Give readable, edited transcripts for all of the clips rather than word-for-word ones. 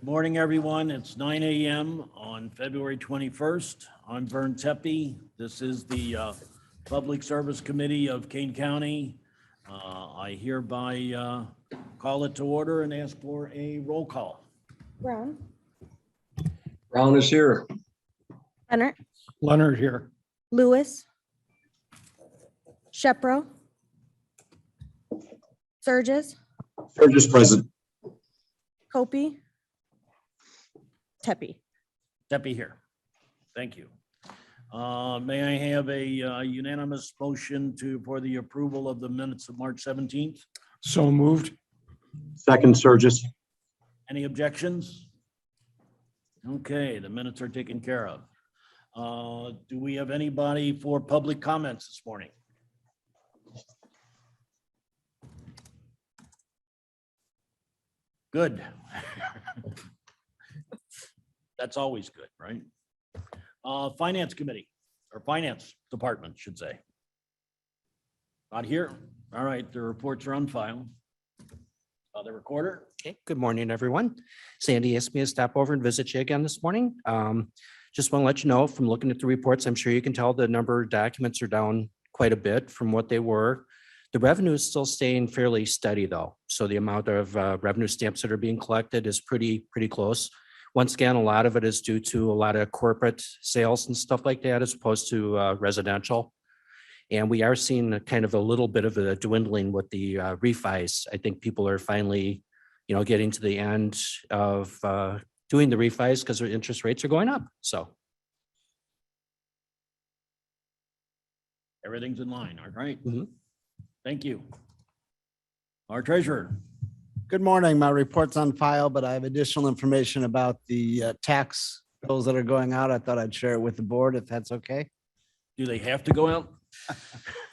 Morning, everyone. It's 9 a.m. on February 21st. I'm Vern Tepe. This is the Public Service Committee of Kane County. I hereby call it to order and ask for a roll call. Brown. Brown is here. Leonard. Leonard here. Lewis. Shepro. Surges. Burgess present. Copey. Tepe. Tepe here. Thank you. May I have a unanimous motion for the approval of the minutes of March 17th? So moved. Second, Surges. Any objections? Okay, the minutes are taken care of. Do we have anybody for public comments this morning? Good. That's always good, right? Finance Committee, or Finance Department, should say. Not here. All right, the reports are on file. The recorder. Okay, good morning, everyone. Sandy asked me to stop over and visit you again this morning. Just want to let you know from looking at the reports, I'm sure you can tell the number of documents are down quite a bit from what they were. The revenue is still staying fairly steady though. So the amount of revenue stamps that are being collected is pretty close. Once again, a lot of it is due to a lot of corporate sales and stuff like that, as opposed to residential. And we are seeing a kind of a little bit of a dwindling with the refis. I think people are finally, getting to the end of doing the refis because their interest rates are going up. So Everything's in line, all right? Mhm. Thank you. Our treasurer. Good morning. My report's on file, but I have additional information about the tax bills that are going out. I thought I'd share it with the board if that's okay. Do they have to go out?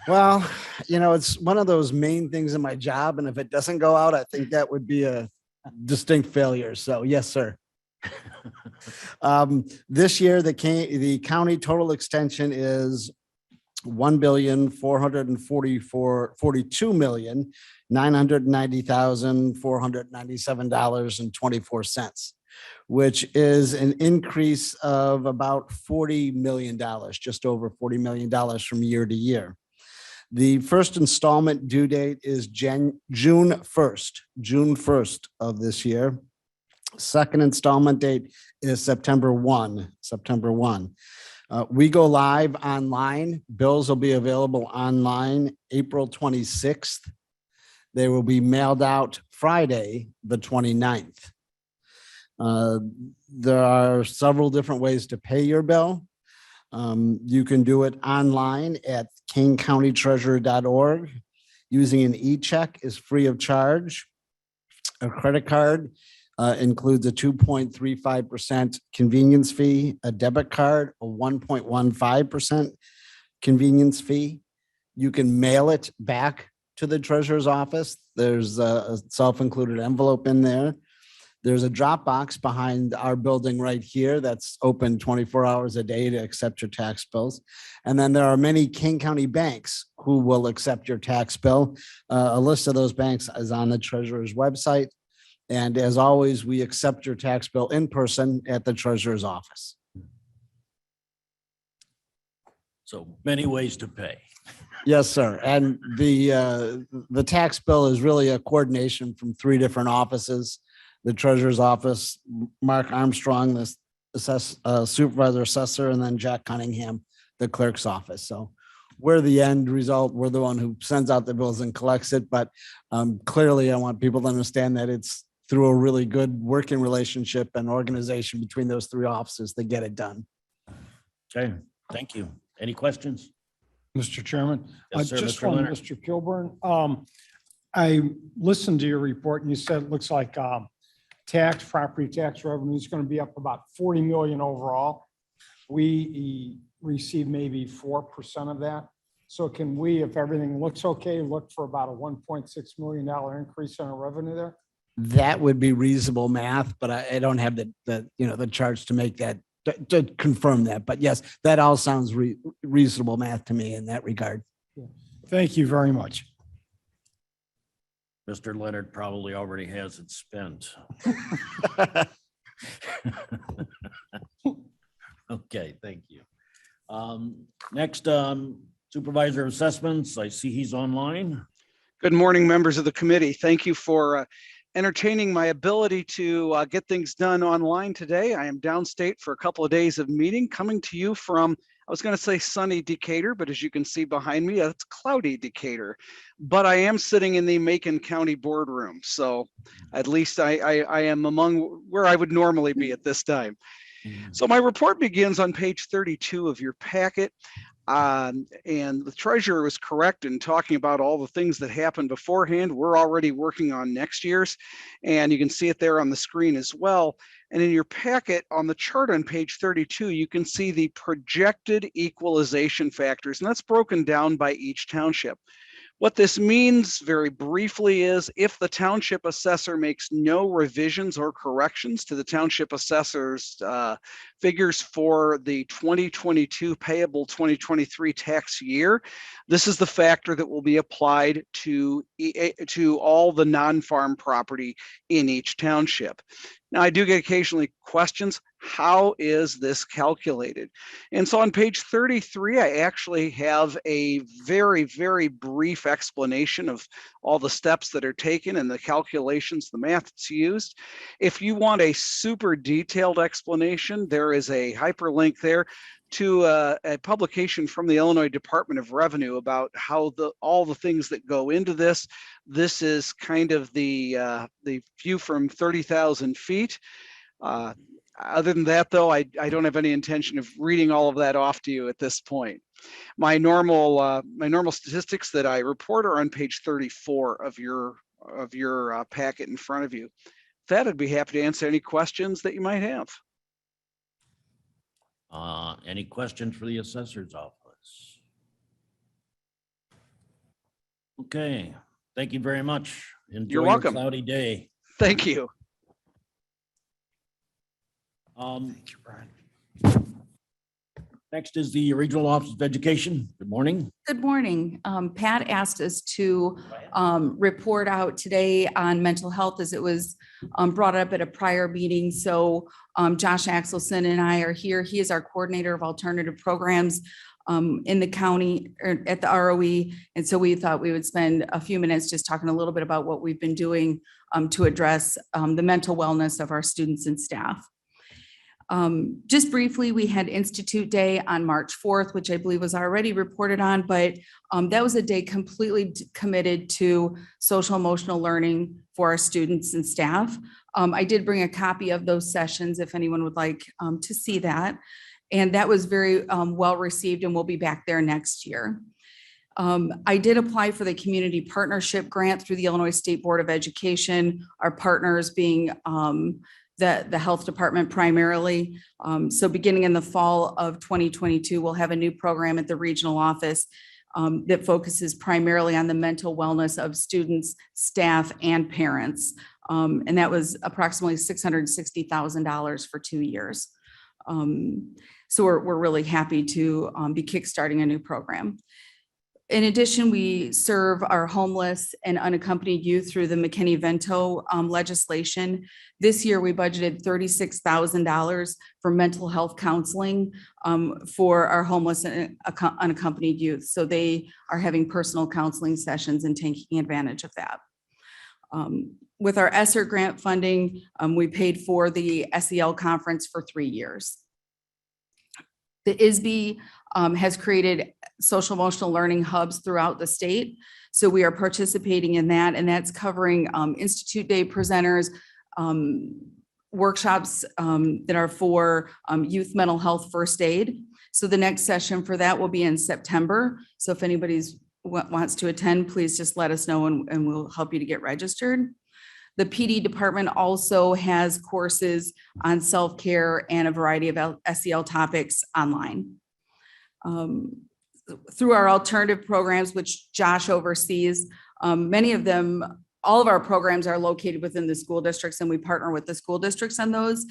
Well, it's one of those main things in my job, and if it doesn't go out, I think that would be a distinct failure. So yes, sir. This year, the county total extension is $1,442,990,497.24, which is an increase of about $40 million, just over $40 million from year to year. The first installment due date is June 1st of this year. Second installment date is September 1. We go live online. Bills will be available online April 26th. They will be mailed out Friday, the 29th. There are several different ways to pay your bill. You can do it online at kanecountytreasurer.org. Using an e-check is free of charge. A credit card includes a 2.35% convenience fee, a debit card, a 1.15% convenience fee. You can mail it back to the treasurer's office. There's a self-included envelope in there. There's a drop box behind our building right here that's open 24 hours a day to accept your tax bills. And then there are many Kane County banks who will accept your tax bill. A list of those banks is on the treasurer's website. And as always, we accept your tax bill in person at the treasurer's office. So many ways to pay. Yes, sir. And the tax bill is really a coordination from three different offices. The treasurer's office, Mark Armstrong, the supervisor assessor, and then Jack Cunningham, the clerk's office. So we're the end result. We're the one who sends out the bills and collects it. But clearly, I want people to understand that it's through a really good working relationship and organization between those three offices that get it done. Okay, thank you. Any questions? Mr. Chairman, Yes, sir, just Mr. from Leonard. Mr. Kilburn. I listened to your report and you said it looks like property tax revenue is going to be up about 40 million overall. We receive maybe 4% of that. So can we, if everything looks okay, look for about a $1.6 million increase in our revenue there? That would be reasonable math, but I don't have the charts to make that, to confirm that. But yes, that all sounds reasonable math to me in that regard. Thank you very much. Mr. Leonard probably already has it spent. Okay, thank you. Next, Supervisor of Assessments, I see he's online. Good morning, members of the committee. Thank you for entertaining my ability to get things done online today. I am downstate for a couple of days of meeting, coming to you from, I was going to say sunny Decatur, but as you can see behind me, it's cloudy Decatur. But I am sitting in the Macon County boardroom, so at least I am among where I would normally be at this time. So my report begins on page 32 of your packet. And the treasurer was correct in talking about all the things that happened beforehand. We're already working on next year's, and you can see it there on the screen as well. And in your packet on the chart on page 32, you can see the projected equalization factors, and that's broken down by each township. What this means very briefly is if the township assessor makes no revisions or corrections to the township assessor's figures for the 2022 payable 2023 tax year, this is the factor that will be applied to all the non-farm property in each township. Now, I do get occasionally questions, how is this calculated? And so on page 33, I actually have a very, very brief explanation of all the steps that are taken and the calculations, the math that's used. If you want a super detailed explanation, there is a hyperlink there to a publication from the Illinois Department of Revenue about how all the things that go into this. This is kind of the view from 30,000 feet. Other than that, though, I don't have any intention of reading all of that off to you at this point. My normal statistics that I report are on page 34 of your packet in front of you. With that, I'd be happy to answer any questions that you might have. Any questions for the assessor's office? Okay, thank you very much. Enjoy You're welcome. your cloudy day. Thank you. Thank you, Brian. Next is the Regional Office of Education. Good morning. Good morning. Pat asked us to report out today on mental health as it was brought up at a prior meeting. So Josh Axelson and I are here. He is our coordinator of alternative programs in the county or at the ROE. And so we thought we would spend a few minutes just talking a little bit about what we've been doing to address the mental wellness of our students and staff. Just briefly, we had Institute Day on March 4th, which I believe was already reported on, but that was a day completely committed to social emotional learning for our students and staff. I did bring a copy of those sessions if anyone would like to see that. And that was very well received, and we'll be back there next year. I did apply for the community partnership grant through the Illinois State Board of Education, our partners being the health department primarily. So beginning in the fall of 2022, we'll have a new program at the regional office that focuses primarily on the mental wellness of students, staff, and parents. And that was approximately $660,000 for 2 years. So we're really happy to be kickstarting a new program. In addition, we serve our homeless and unaccompanied youth through the McKinney-Vento legislation. This year, we budgeted $36,000 for mental health counseling for our homeless and unaccompanied youth. So they are having personal counseling sessions and taking advantage of that. With our ESSER grant funding, we paid for the SEL conference for 3 years. The ISB has created social emotional learning hubs throughout the state. So we are participating in that, and that's covering Institute Day presenters, workshops that are for youth mental health first aid. So the next session for that will be in September. So if anybody's wants to attend, please just let us know and we'll help you to get registered. The PD department also has courses on self-care and a variety of SEL topics online. Through our alternative programs, which Josh oversees, many of them, all of our programs are located within the school districts, and we partner with the school districts on those.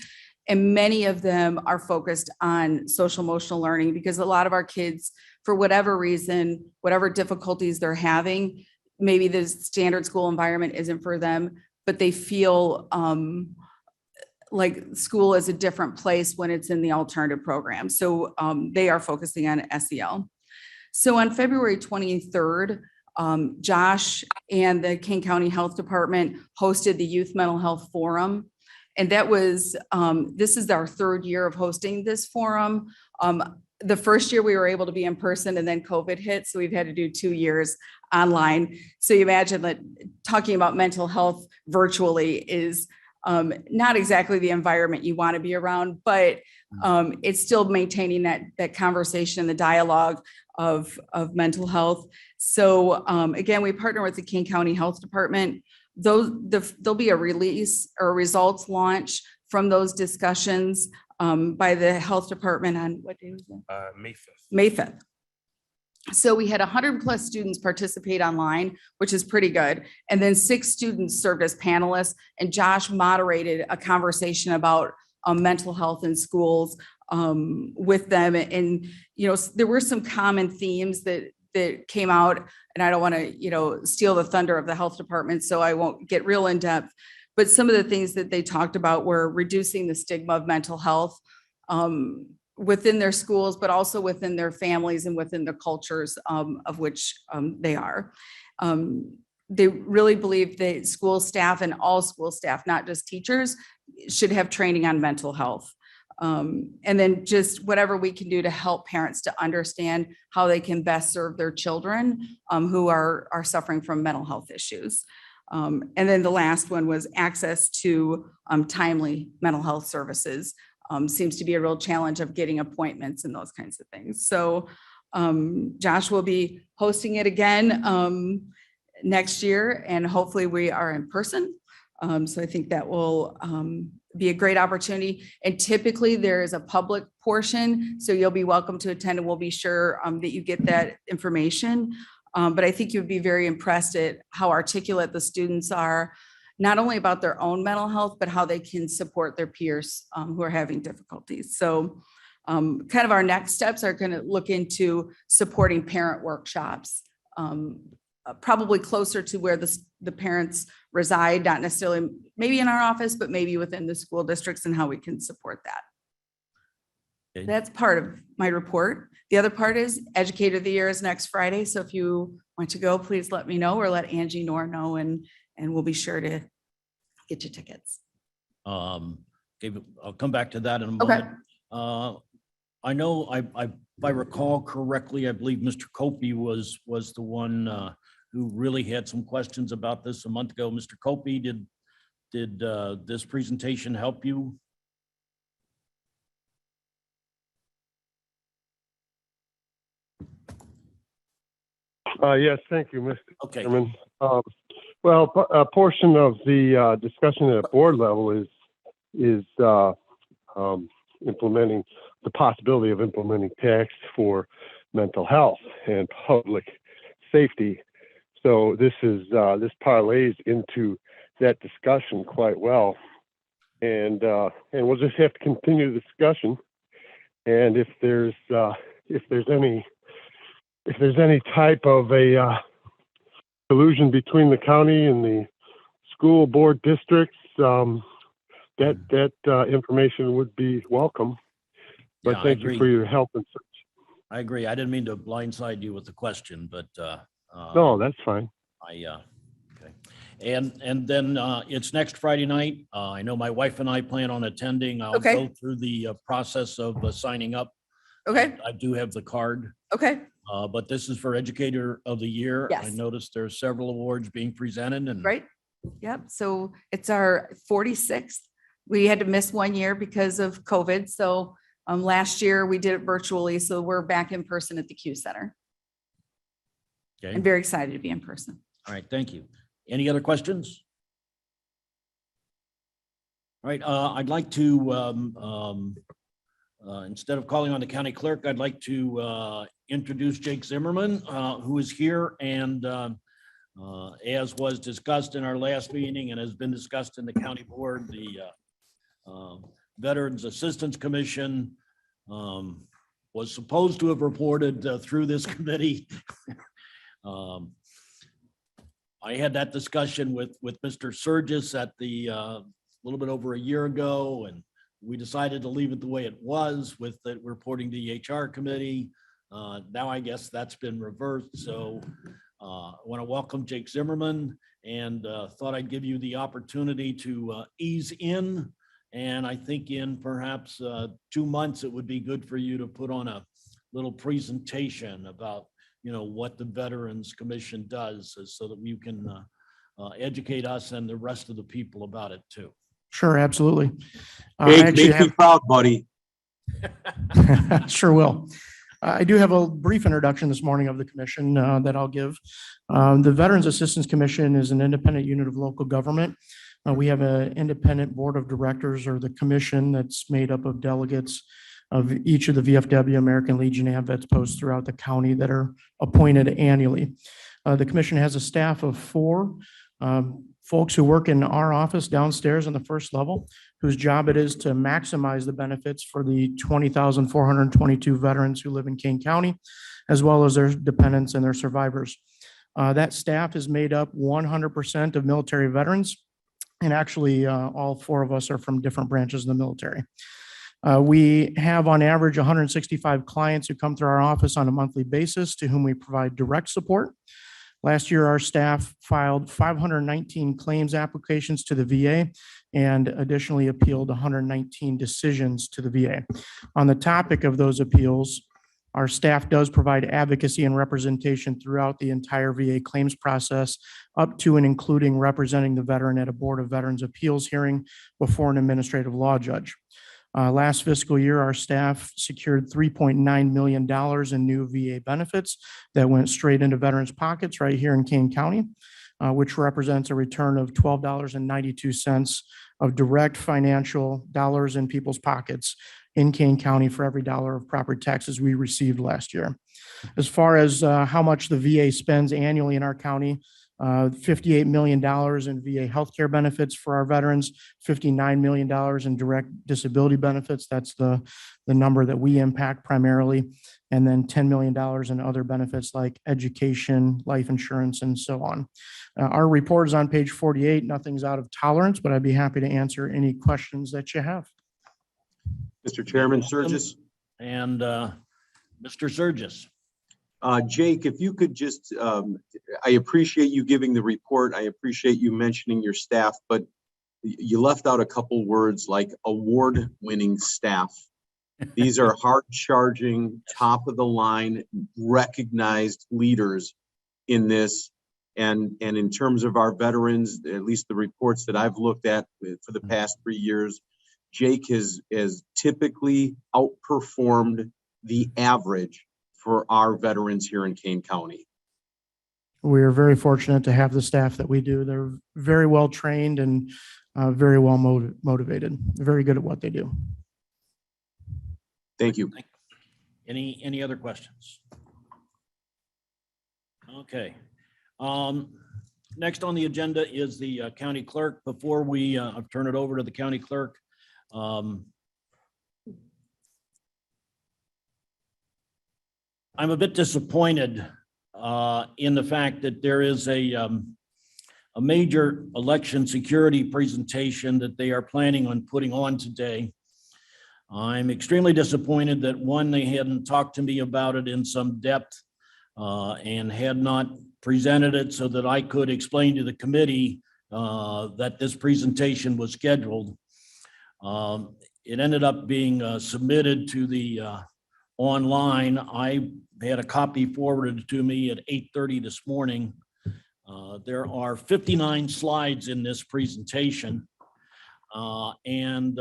And many of them are focused on social emotional learning because a lot of our kids, for whatever reason, whatever difficulties they're having, maybe the standard school environment isn't for them, but they feel like school is a different place when it's in the alternative program. So they are focusing on SEL. So on February 23rd, Josh and the King County Health Department hosted the Youth Mental Health Forum. And that was, this is our third year of hosting this forum. The first year we were able to be in person and then COVID hit. So we've had to do 2 years online. So you imagine that talking about mental health virtually is not exactly the environment you want to be around, but it's still maintaining that conversation, the dialogue of mental health. So again, we partner with the King County Health Department. There'll be a release or a results launch from those discussions by the health department on what day was that? May 5th. May 5th. So we had 100+ students participate online, which is pretty good. And then 6 students served as panelists, and Josh moderated a conversation about mental health in schools with them. And, there were some common themes that came out, and I don't want to, steal the thunder of the health department, so I won't get real in depth. But some of the things that they talked about were reducing the stigma of mental health within their schools, but also within their families and within the cultures of which they are. They really believe that school staff and all school staff, not just teachers, should have training on mental health. And then just whatever we can do to help parents to understand how they can best serve their children who are suffering from mental health issues. And then the last one was access to timely mental health services. Seems to be a real challenge of getting appointments and those kinds of things. So Josh will be hosting it again next year, and hopefully we are in person. So I think that will be a great opportunity. And typically there is a public portion, so you'll be welcome to attend, and we'll be sure that you get that information. But I think you'd be very impressed at how articulate the students are, not only about their own mental health, but how they can support their peers who are having difficulties. So kind of our next steps are going to look into supporting parent workshops, probably closer to where the parents reside, not necessarily maybe in our office, but maybe within the school districts, and how we can support that. Okay. That's part of my report. The other part is Educator of the Year is next Friday. So if you want to go, please let me know, or let Angie Nor know, and we'll be sure to get you tickets. Okay, I'll come back to that in a Okay. moment. I know, if I recall correctly, I believe Mr. Copey was the one who really had some questions about this a month ago. Mr. Copey, did this presentation help you? Yes, thank you, Mr. Okay. Chairman. Well, a portion of the discussion at a board level is implementing the possibility of implementing tax for mental health and public safety. So this parlays into that discussion quite well, and we'll just have to continue the discussion. And if there's any type of a collusion between the county and the school board districts, that information would be welcome. But Yeah, I thank you agree. for your help and such. I agree. I didn't mean to blindside you with the question, but No, that's fine. okay. And then it's next Friday night. I know my wife and I plan on attending. I'll Okay. go through the process of signing up. Okay. I do have the card, Okay. but this is for Educator of the Year. I Yes. noticed there are several awards being presented, and Right. Yep. So it's our 46th. We had to miss 1 year because of COVID. So last year we did it virtually. So we're back in person at the Q Center. okay. I'm very excited to be in person. All right, thank you. Any other questions? All right, I'd like to, instead of calling on the county clerk, I'd like to introduce Jake Zimmerman, who is here, and as was discussed in our last meeting and has been discussed in the county board, the Veterans Assistance Commission was supposed to have reported through this committee. I had that discussion with Mr. Surgis at the little bit over a year ago, and we decided to leave it the way it was with it reporting to the HR committee. Now I guess that's been reversed. So I want to welcome Jake Zimmerman, and thought I'd give you the opportunity to ease in. And I think in perhaps 2 months, it would be good for you to put on a little presentation about, what the Veterans Commission does, so that you can educate us and the rest of the people about it too. Sure, absolutely. Jake, make me proud, buddy. Sure will. I do have a brief introduction this morning of the commission that I'll give. The Veterans Assistance Commission is an independent unit of local government. We have an independent board of directors, or the commission, that's made up of delegates of each of the VFW, American Legion, and vets posts throughout the county that are appointed annually. The commission has a staff of 4 folks who work in our office downstairs on the first level, whose job it is to maximize the benefits for the 20,422 veterans who live in Kane County, as well as their dependents and their survivors. That staff is made up 100% of military veterans, and actually all 4 of us are from different branches of the military. We have on average 165 clients who come through our office on a monthly basis, to whom we provide direct support. Last year, our staff filed 519 claims applications to the VA, and additionally appealed 119 decisions to the VA. On the topic of those appeals, our staff does provide advocacy and representation throughout the entire VA claims process, up to and including representing the veteran at a Board of Veterans Appeals hearing before an administrative law judge. Last fiscal year, our staff secured $3.9 million in new VA benefits that went straight into veterans' pockets right here in Kane County, which represents a return of $12.92 of direct financial dollars in people's pockets in Kane County for every dollar of property taxes we received last year. As far as how much the VA spends annually in our county, $58 million in VA healthcare benefits for our veterans, $59 million in direct disability benefits. That's the number that we impact primarily. And then $10 million in other benefits like education, life insurance, and so on. Our report is on page 48. Nothing's out of tolerance, but I'd be happy to answer any questions that you have. Mr. Chairman, Surges. And Mr. Surges. Jake, if you could just, I appreciate you giving the report. I appreciate you mentioning your staff, but you left out a couple words like award-winning staff. These are hard-charging, top-of-the-line, recognized leaders in this. And in terms of our veterans, at least the reports that I've looked at for the past 3 years, Jake has typically outperformed the average for our veterans here in Kane County. We are very fortunate to have the staff that we do. They're very well trained and very well motivated, very good at what they do. Thank you. Any other questions? Okay. Next on the agenda is the county clerk. Before we turn it over to the county clerk, I'm a bit disappointed in the fact that there is a major election security presentation that they are planning on putting on today. I'm extremely disappointed that, one, they hadn't talked to me about it in some depth and had not presented it so that I could explain to the committee that this presentation was scheduled. It ended up being submitted to the online. I had a copy forwarded to me at 8:30 this morning. There are 59 slides in this presentation. And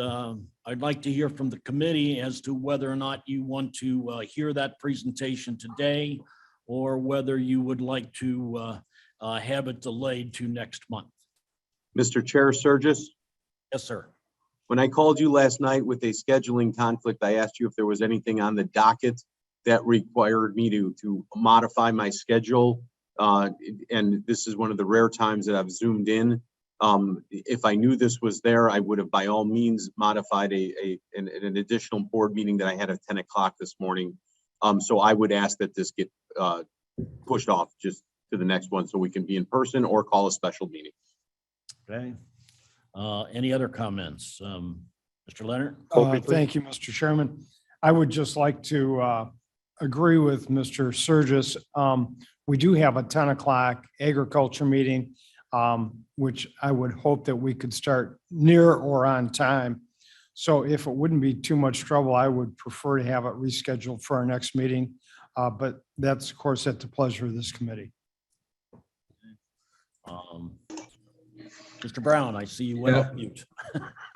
I'd like to hear from the committee as to whether or not you want to hear that presentation today, or whether you would like to have it delayed to next month. Mr. Chair, Surges. Yes, sir. When I called you last night with a scheduling conflict, I asked you if there was anything on the docket that required me to modify my schedule. And this is one of the rare times that I've zoomed in. If I knew this was there, I would have by all means modified an additional board meeting that I had at 10 o'clock this morning. So I would ask that this get pushed off just to the next one so we can be in person or call a special meeting. Okay. Any other comments? Mr. Leonard? Opie, please. Thank you, Mr. Chairman. I would just like to agree with Mr. Surges. We do have a 10 o'clock agriculture meeting, which I would hope that we could start near or on time. So if it wouldn't be too much trouble, I would prefer to have it rescheduled for our next meeting. But that's, of course, at the pleasure of this committee. Mr. Brown, I see you went off mute.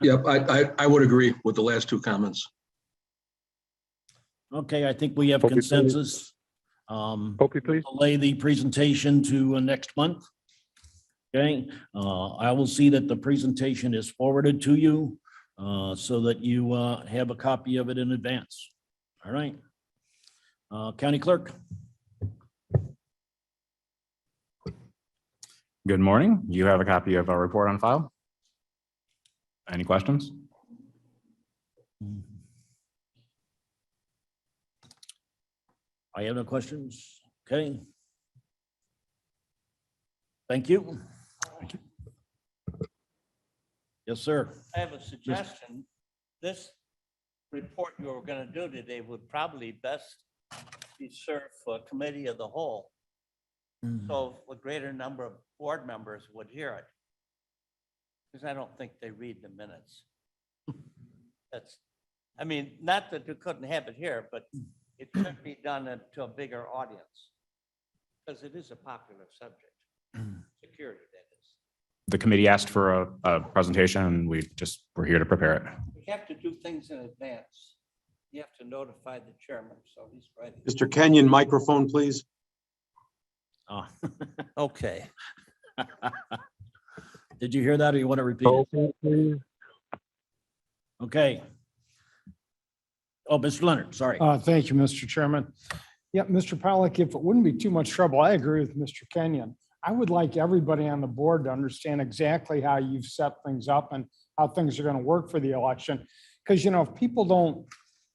Yep, I would agree with the last two comments. Okay, I think we have Opie, please. consensus. Opie, please. Delay the presentation to next month. Okay, I will see that the presentation is forwarded to you so that you have a copy of it in advance. All right. County Clerk? Good morning. You have a copy of our report on file. Any questions? I have no questions. Okay. Thank you. Thank you. Yes, sir. I have a suggestion. This report you were going to do today would probably best be served for a committee of the whole. So a greater number of board members would hear it. Because I don't think they read the minutes. That's, I mean, not that you couldn't have it here, but it should be done to a bigger audience. Because it is a popular subject. Security, that is. The committee asked for a presentation and we're here to prepare it. We have to do things in advance. You have to notify the chairman, so he's ready. Mr. Kenyon, microphone, please. Oh. Okay. Did you hear that or you want to repeat it? Opie, please. Okay. Oh, Mr. Leonard, sorry. Thank you, Mr. Chairman. Yeah, Mr. Pollack, if it wouldn't be too much trouble, I agree with Mr. Kenyon. I would like everybody on the board to understand exactly how you've set things up and how things are going to work for the election. Because, if people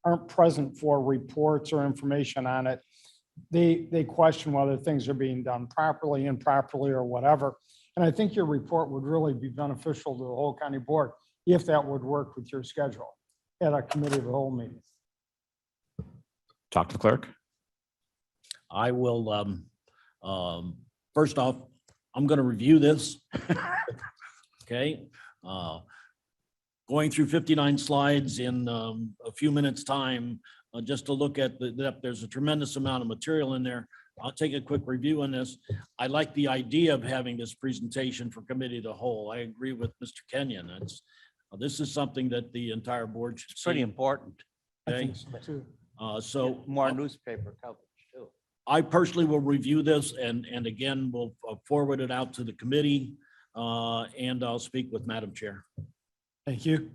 aren't present for reports or information on it, they question whether things are being done properly, improperly, or whatever. And I think your report would really be beneficial to the whole county board if that would work with your schedule at a committee of the whole meeting. Talk to the clerk. I will, first off, I'm going to review this. Okay. Going through 59 slides in a few minutes' time, just to look at there's a tremendous amount of material in there. I'll take a quick review on this. I like the idea of having this presentation for committee of the whole. I agree with Mr. Kenyon. This is something that the entire board should It's pretty see. important. I Okay. think so too. So More newspaper coverage too. I personally will review this and again, we'll forward it out to the committee and I'll speak with Madam Chair. Thank you.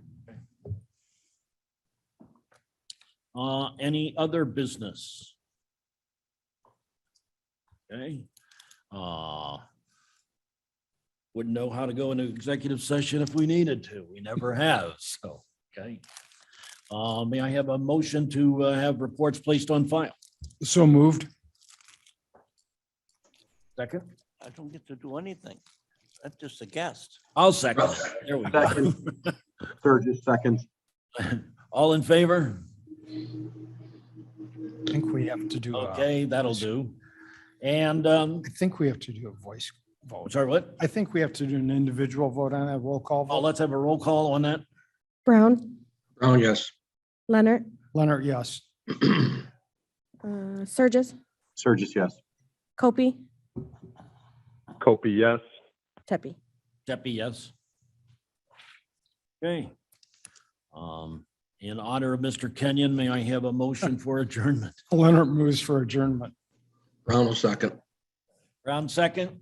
Any other business? Okay. Wouldn't know how to go into executive session if we needed to. We never have, so, okay. May I have a motion to have reports placed on file? So moved. Second? I don't get to do anything. I'm just a guest. I'll second it. There we go. Second. Sturgis, second. All in favor? I think we have to do. Okay, that'll do. And, I think we have to do a voice vote. sorry, what? I think we have to do an individual vote on that roll call Oh, vote. let's have a roll call on that. Brown, Brown, yes. Leonard, Leonard, yes. Surges, Sturgis, yes. Copy, Opie, yes. Tepe. Deppie, yes. Okay. In honor of Mr. Kenyon, may I have a motion for adjournment? Leonard moves for adjournment. Brown will second. Round second.